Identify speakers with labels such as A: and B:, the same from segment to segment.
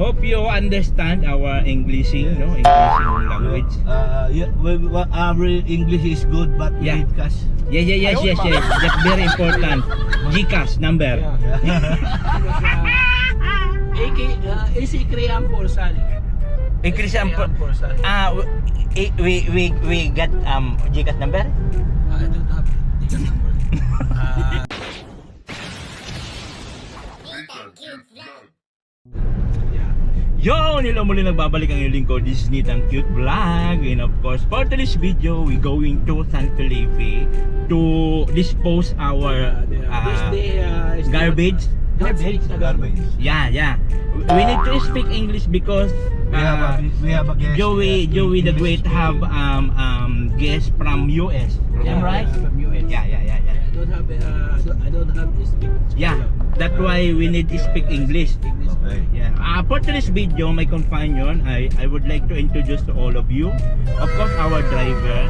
A: Hope you understand our Englishing, no? Englishing language.
B: Our English is good, but we
A: Yeah.
B: need cash.
A: Yes. That's very important. GCash number.
C: AC Kriyan Porsal.
A: Increase ang we got GCash number.
C: I don't have the number.
A: Yo! Nila muli nagbabalik ang inyong lingkod. This is Nitang Cute Vlog. And of course, for today's video, we going to San Felipe to dispose our garbage.
B: Garbage.
A: Yeah. We need to speak English because
B: We have a guest.
A: Joey the Great have guests from US. Am I right?
C: From US.
A: Yeah.
C: I don't have to speak.
A: Yeah, that's why we need to speak English.
B: Okay.
A: Yeah. For today's video, my companion, I would like to introduce to all of you. Of course, our driver,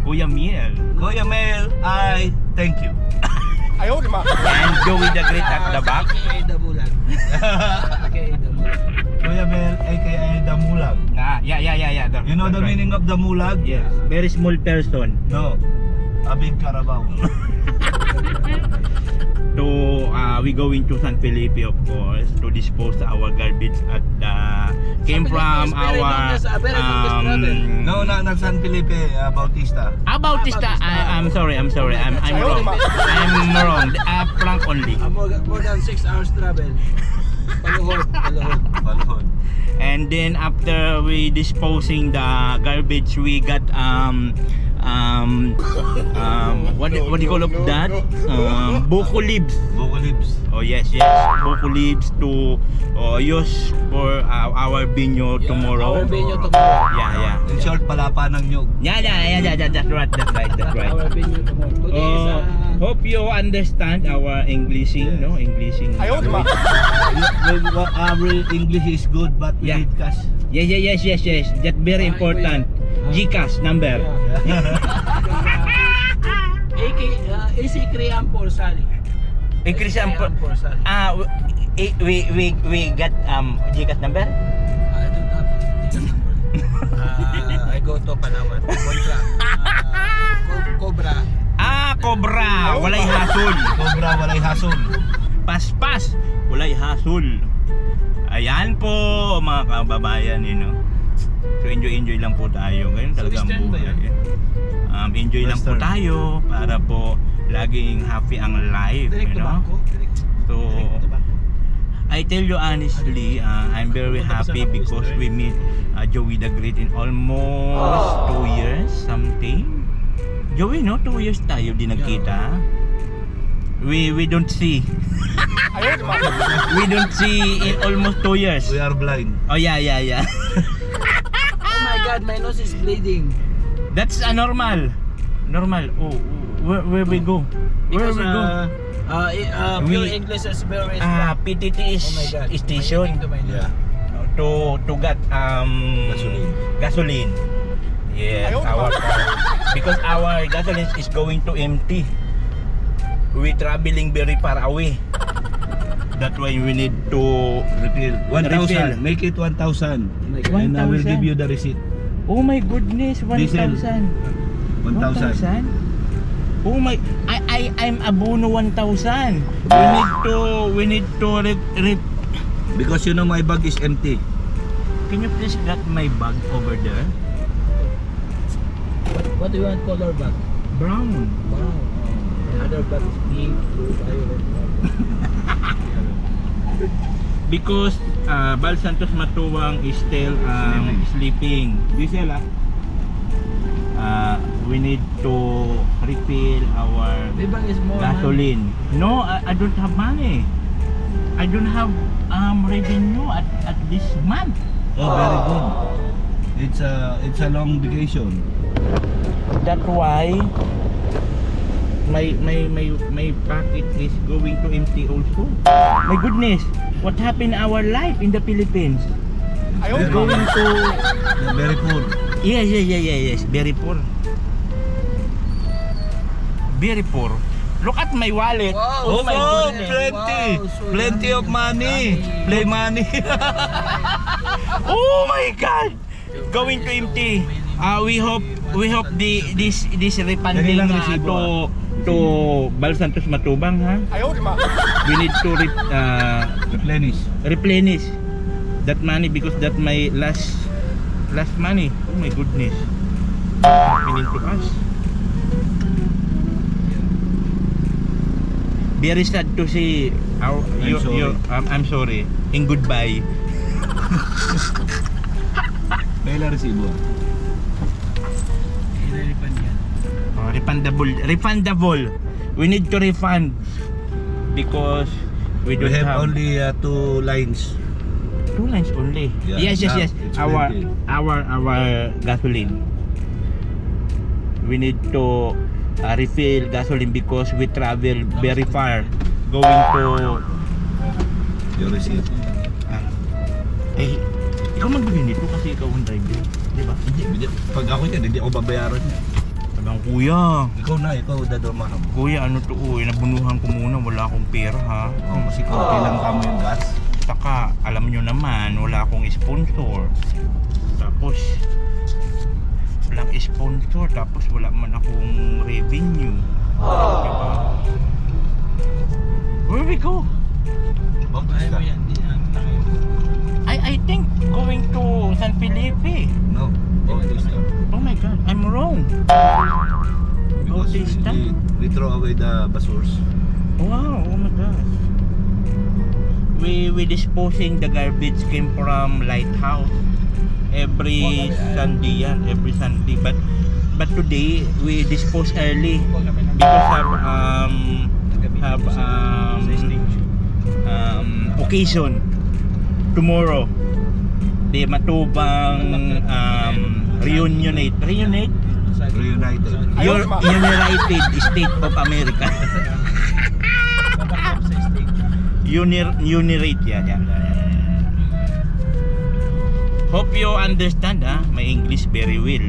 A: Kuya Miel.
B: Kuya Mel, I thank you.
A: And Joey the Great at the back.
C: AKA Damulag. AKA Damulag.
B: Kuya Mel, aka Damulag.
A: Yeah.
B: You know the meaning of Damulag?
A: Yes. Very small person.
B: No. A big Carabao.
A: So, we going to San Felipe, of course, to dispose our garbage at came from our
B: No, not San Felipe, Bautista.
A: Bautista. I'm sorry. I'm wrong. I'm wrong. Prank only.
C: More than 6 hours travel.
B: Paluhod.
A: And then after we disposing the garbage, we got what do you call of that? Buko leaves.
B: Buko leaves.
A: Oh yes. Buko leaves to use for our binyo tomorrow.
C: Our venue tomorrow.
A: Yeah.
B: In short, palapa ng nyug.
A: Yeah. That's right.
C: Our venue tomorrow. Today is
A: Hope you understand our Englishing, no? Englishing language.
B: Our English is good, but we
A: Yeah.
B: need cash.
A: Yes. That's very important. GCash number.
C: AC Kriyan Porsal.
A: Increase ang
C: Porsal.
A: we got GCash number.
C: I don't have the number. I go to Palawan. Contra. Cobra.
A: Cobra, walay hasol.
B: Cobra, walay hasol.
A: Paspas, walay hasol. Ayan po mga kababayan, So enjoy lang po tayo. Ganyan talaga ang buhay. Enjoy lang po
B: Western.
A: tayo para po laging happy ang life, So I tell you honestly, I'm very happy because we meet Joey the Great in almost 2 years something. Joey, 2 years tayo di nagkita. We don't see. We don't see in almost 2 years.
B: We are blind.
A: Oh yeah.
C: Oh my God, my nose is bleeding.
A: That's normal. Oh, where we go? Where
C: Because
A: we go?
C: pure
A: We-
C: English is very strong.
A: PTT
C: Oh my God.
A: station
C: To my
B: Yeah.
A: to get gasoline. Yes, our car. Because our gasoline is going to empty. We traveling very far away. That's why we need to
B: Refill. 1,000.
A: Refill.
B: Make it 1,000. And I will
A: 1,000.
B: give you the receipt.
A: Oh my goodness, 1,000.
B: Diesel. 1,000.
A: Oh my, I'm abono 1,000. We need to
B: Because you know my bag is empty.
A: Can you please get my bag over there?
C: What do you want color bag?
A: Brown.
C: Wow. The other bag is pink, blue, violet.
A: Because Bal Santos Matuwang is still sleeping.
B: Diesel
A: We need to refill our
C: The bag is more
A: gasoline. No, I don't have money. I don't have revenue at this month.
B: Oh, very good. It's a long vacation.
A: That's why my pocket is going to empty also. My goodness, what happened in our life in the Philippines? We're going to
B: Very poor.
A: yes, very poor. Very poor. Look at my wallet.
C: Wow,
A: Oh my
B: Oh,
A: goodness.
B: plenty.
C: Wow, so
B: Plenty of money. Play money.
A: Oh my God! Going to empty. We hope this refunding
B: Dali lang resibo,
A: to Bal Santos Matubang, ha? We need to replenish that money because that my last money. Oh my goodness. Happening to us. Very sad to see I'm sorry. In goodbye.
B: Kailan resibo?
C: Ililipan yan.
A: Oh, refundable. We need to refund because we
B: We
A: don't
B: have
A: have
B: only 2 lines.
A: 2 lines only.
B: Yeah,
A: Yes.
B: now it's
A: Our
B: plenty.
A: gasoline. We need to refill gasoline because we travel very far going to
B: Your receipt.
A: ikaw magbigay nito kasi ikaw ang driver, di ba?
B: Hindi. Pag ako yan, hindi ako babayaran yan.
A: Sabi ko, kuya,
B: Ikaw dadormahan mo.
A: kuya ano to, nabunuhan ko muna, wala akong pera ha.
B: Kasi konti lang kamo yung gas.
A: Saka, alam nyo naman, wala akong sponsor. Tapos, walang sponsor, tapos wala man akong revenue. Diba? Where we go?
C: Ayaw mo yan. Di na tayo.
A: I think going to San Felipe.
B: No. Bautista.
A: Oh my God, I'm wrong.
B: Because
A: Bautista?
B: we throw away the basurs.
A: Wow, oh my God. We disposing the garbage came from Lighthouse every Sunday yan, every Sunday. But today we dispose early because have occasion tomorrow. The Matubang Reunited
B: Reunited.
A: United States of America. Unirate yan. Hope you understand my English very well.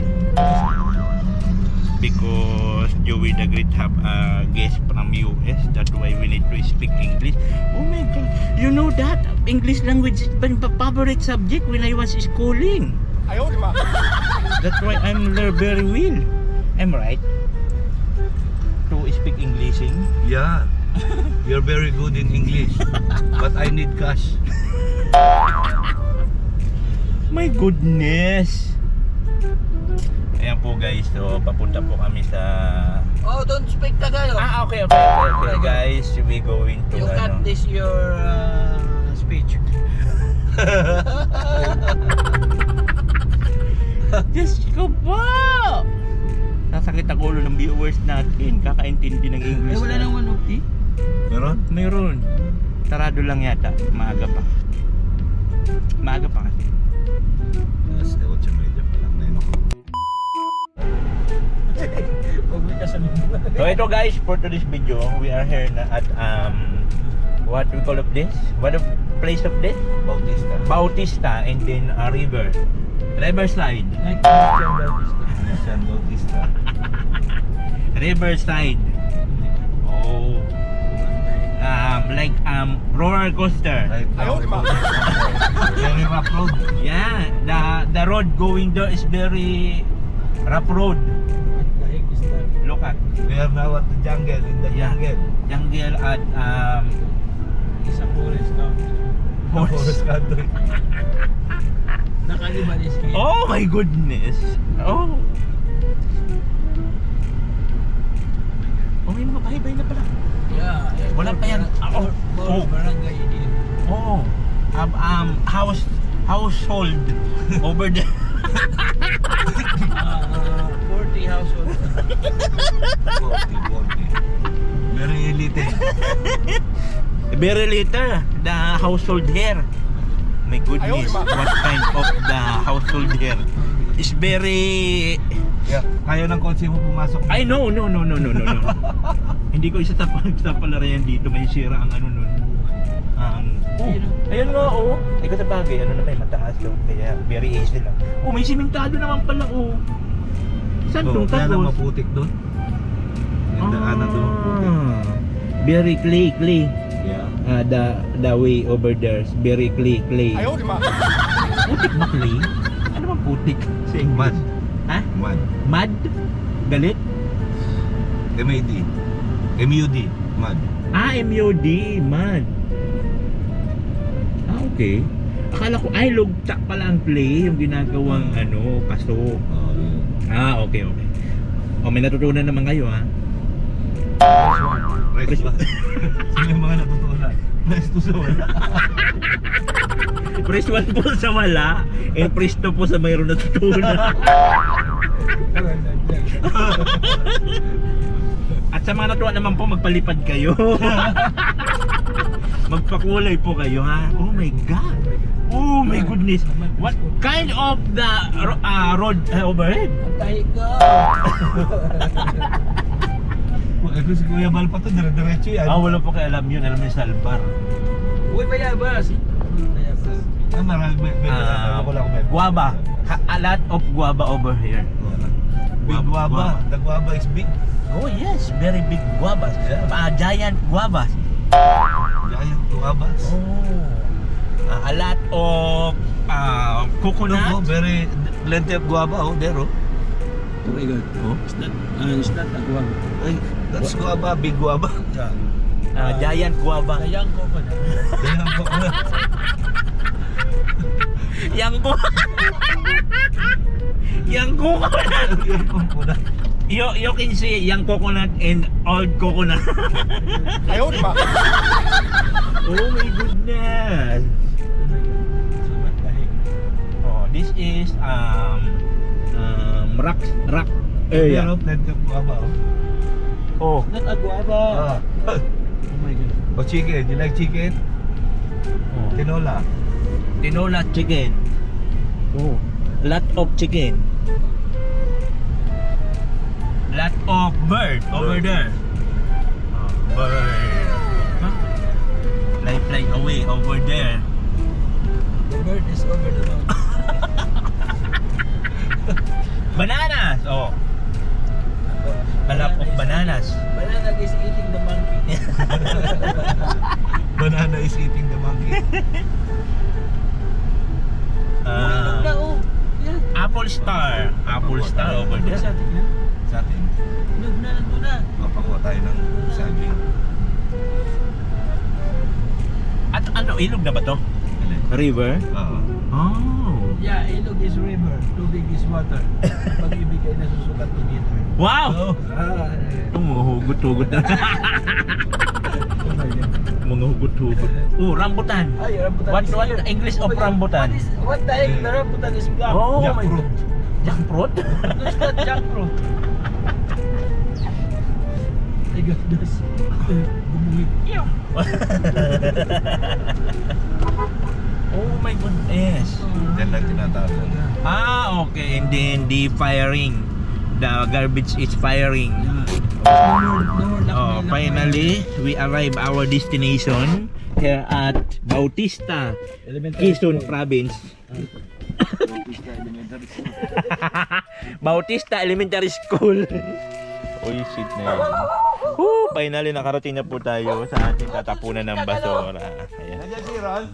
A: Because Joey the Great have a guest from US. That's why we need to speak English. Oh my God, you know that English language is my favorite subject when I was schooling. That's why I'm learn very well. I'm right to speak English.
B: Yeah. You're very good in English. But I need cash.
A: My goodness. Ayan po guys, so papunta po kami sa
C: Oh, don't speak Tagalog.
A: okay guys, we going to
C: You cut this your speech.
A: Diyos ko po! Nasakit ang ulo ng viewers natin, kakaintindi ng English.
C: Wala nang 150?
B: Meron?
A: Mayroon. Sarado lang yata, maaga pa kasi.
B: Yes, 8 media pa lang na yun ako.
A: So ito guys, for today's video, we are here na at what we call of this? What the place of this?
B: Bautista.
A: Bautista and then Riverside.
B: San Bautista.
A: Riverside. Oh. Like roller coaster.
B: Right now. Very rough road.
A: Yeah, the road going there is very rough road. Look at
B: We are now at the jungle, in the jungle.
A: jungle at
C: Isa forest country.
B: Forest country.
C: Nakaliban is here.
A: Oh my goodness. Oh. Oh, may mga bahay-bahay na pala.
C: Yeah.
A: Wala pa yan.
C: More barangay here.
A: Oh. Household over there.
C: 40 households.
B: 40. Very elite.
A: Very little the household here. My goodness, what kind of the household here? Is very
B: Yeah. Kaya ng kotse mo pumasok.
A: I no. Hindi ko isa sa palarayan dito, may sira ang ano nun. Ayun nga Ay ko sa bagay, ano na may mataas oh. Kaya very easy lang. Oh, may simentado naman pala oh. Saan
B: Oh,
A: to?
B: kaya lang
A: Tapos?
B: maputik doon. Yung daanan doon.
A: Very clay.
B: Yeah.
A: The way over there is very clay. Putik ba clay? Ano bang putik sa
B: Mud.
A: English? Ha?
B: Mud.
A: Mud? Galit?
B: MAD. MUD. Mud.
A: MUD, mud. Okay. Akala ko, lugta pala ang clay, yung ginagawang paso.
B: Oh, yeah.
A: Okay. May natutunan naman kayo, ha?
B: Rest ba? Sino yung mga natutunan? Rest to sa wala.
A: Press 1 po sa wala, press 2 po sa mayroon natutunan. At sa mga natuwa naman po, magpalipad kayo. Magpakulay po kayo, ha? Oh my God! Oh my goodness! What kind of the road overhead?
C: Ang tahi ko.
B: Ako si Kuya Bal pa to, dire-diretso yan.
A: Wala po kayo alam yun. Alam niyo Salbar.
C: Uy, bayabas. Bayabas.
B: Marami,
A: Guava. A lot of guava over here.
B: Big guava. The guava is big.
A: Oh yes, very big guavas.
B: Yeah.
A: Giant guavas.
B: Giant guavas.
A: A lot of
B: No,
A: coconut.
B: very plenty of guava. Oh, there. Oh.
C: Oh my God.
B: Oh.
C: It's not a guava.
B: Ay, that's guava, big guava.
A: Giant guava.
C: Sayang ko pa na.
B: Kaya po,
A: Yang ko. Yang coconut.
B: yung pangkuda.
A: You can see young coconut and old coconut.
C: Ayaw, di ba?
A: Oh my goodness. This is rock area.
B: Pero plenty of guava.
A: Oh.
C: Not a guava.
B: Oh.
C: Oh my God.
B: Oh, chicken. You like chicken? Tinola.
A: Tinola chicken. Oh. Lot of chicken. Lot of bird over there. Bird. Huh? Fly away over there.
C: The bird is over the mountain.
A: Bananas. Oh. A lot of bananas.
C: Banana is eating the monkey.
B: Banana is eating the monkey.
C: Yeah.
A: Apple Star. Apple Star over
C: Sa
A: there.
C: atin yan.
B: Sa atin,
C: Inog na lang na.
B: mapakuha tayo ng saging.
A: At ilog na ba to? River?
B: Oo.
A: Oh.
C: Yeah, ilog is river. Tubig is water. Pag-ibig ay nasusukat together.
A: Wow! Mga hugot-hugot na.
C: Oh my God.
A: Mga hugot-hugot. Oh, rambutan.
C: Ay, rambutan
A: What
C: is
A: what
C: here.
A: the English
C: Oh
A: of
C: my God.
A: rambutan?
C: What the heck? The rambutan is black.
A: Oh my
B: Jackfruit.
A: God. Jackfruit?
C: That's not jackfruit. My goodness. Bumuhit.
A: Oh my goodness.
B: Yan lang tinatapon.
A: Okay. And then the firing. The garbage is firing. Oh, finally, we arrive our destination here at Bautista, Quezon Province. Bautista Elementary School. Uy, shit na yun. Finally, nakarating na po tayo sa ating tatapunan ng basura. Ayan.
B: Nandiyan si Ron.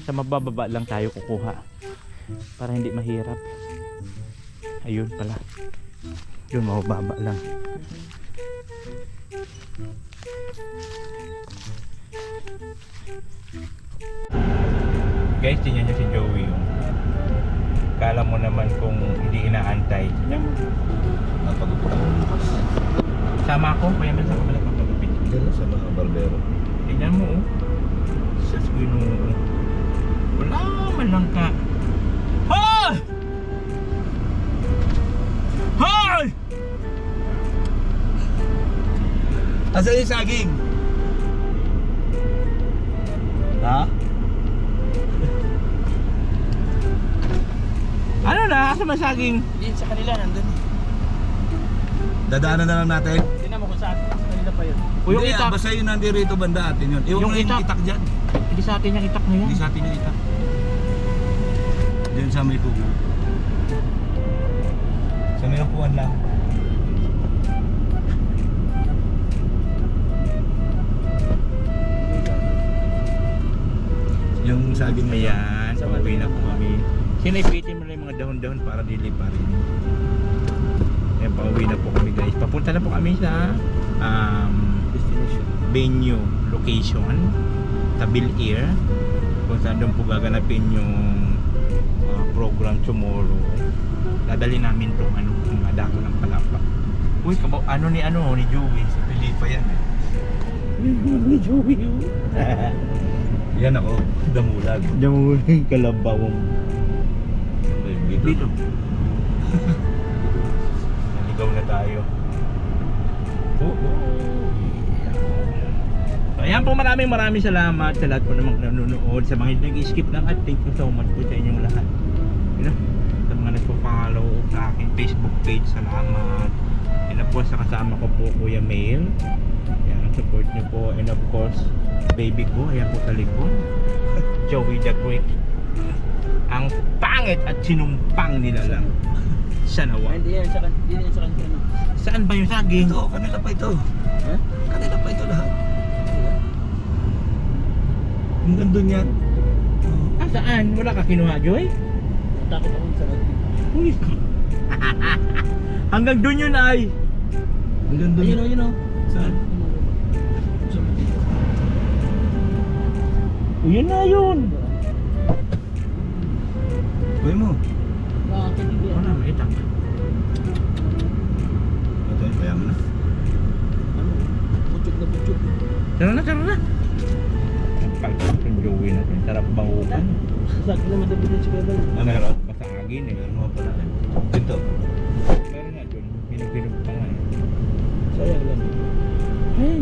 A: Sa mabababa lang tayo kukuha para hindi mahirap. Ayun pala. Yun, mababa lang. Guys, tingnan niyo si Joey. Oh. Kala mo naman kung hindi inaantay.
B: Napagupit ako bukas.
A: Sama ako, kaya man sa kabila papagupit.
B: Diyan sa mga barbero.
A: Tingnan mo, oh. Sa Ginoo. Wala man lang ka. Hoy! Hoy!
B: Asa yung saging? Ha?
A: Ano na? Asa masaging?
C: Hindi, sa kanila nandun.
B: Dadaanan na lang natin.
C: Tingnan mo kung saan. Sa kanila pa yun.
A: O yung
B: Hindi,
A: itak.
B: basta yun nandito rito banda atin yun. Iwan
A: Yung
B: mo yung
A: itak.
B: itak dyan.
A: Hindi sa atin yung itak na yan.
B: Hindi sa atin yung itak. Diyan sa may kubo. Sa may upuan lang. Yung saging na yan.
A: Ayan, pauwi na po kami. Sinaipitin mo na yung mga dahon-dahon para diliparin. Ayan, pauwi na po kami guys. Papunta na po kami sa
B: Destination.
A: venue location Tabil Air kung saan doon po gaganapin yung program tomorrow. Dadali namin tong mga dako ng palapa. Uy, ano ni Joey?
B: Sa Pilipa yan eh.
A: Ni Joey.
B: Yan ako, damulag.
A: Damuling kalabaw.
B: Dito.
A: Naligaw na tayo. So, ayan po, maraming salamat sa lahat po namang nanonood, sa mga nag-skip ng ad. Thank you so much po sa inyong lahat. You know, sa mga nagpo-follow sa aking Facebook page, salamat. And of course, sa kasama ko po Kuya Mail. Ayan, support nyo po. And of course, baby ko, ayan po sa likod. Joey the Great. Ang pangit at sinumpang nila lang. Sanawa.
C: Hindi yan sa kanila.
A: Saan ba yung saging?
B: Ito, kanila pa ito.
C: Ha?
B: Kanila pa ito lahat. Ang gandun yan.
A: Ah, saan? Wala ka kinuha, Joy?
C: Takot ako sa kanila.
A: Uy. Hanggang doon yun ay.
B: Ang gandun yan.
C: Ayun o.
B: Saan?
A: Yun na yun.
B: Kuya mo.
C: Bakit hindi yan?
A: Wala, may itak.
B: Ito, kaya mo na.
C: Ano? Putyog na putyog.
A: Tara na. Ang palpak yung Joey natin. Sarap bangukan.
C: Sakit na madabilin si Bebel.
B: Ah, meron.
A: Masagin eh.
B: Meron mo pala. Dito.
A: Meron na dun. Pinag-pinag pa nga eh.
C: Sayang lang.
A: Ay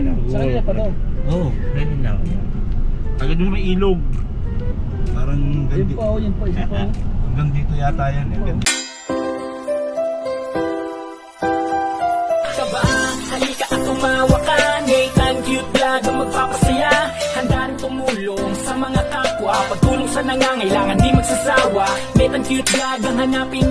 A: naku.
C: Sa kanila pa daw.
B: Oo.
A: Ay naku. Agad doon may ilog.
B: Parang
C: Yun
B: gandi.
C: pa o, yun pa. Isa pa o.
B: Hanggang dito yata yan eh. Gandi.
D: Kaba, halika at tumawa ka. Nathan Cute Vlog ang magpapasaya. Handa rin tumulong sa mga kapwa. Pagtulong sa nangangailangan di magsasawa. Nathan Cute Vlog ang hanapin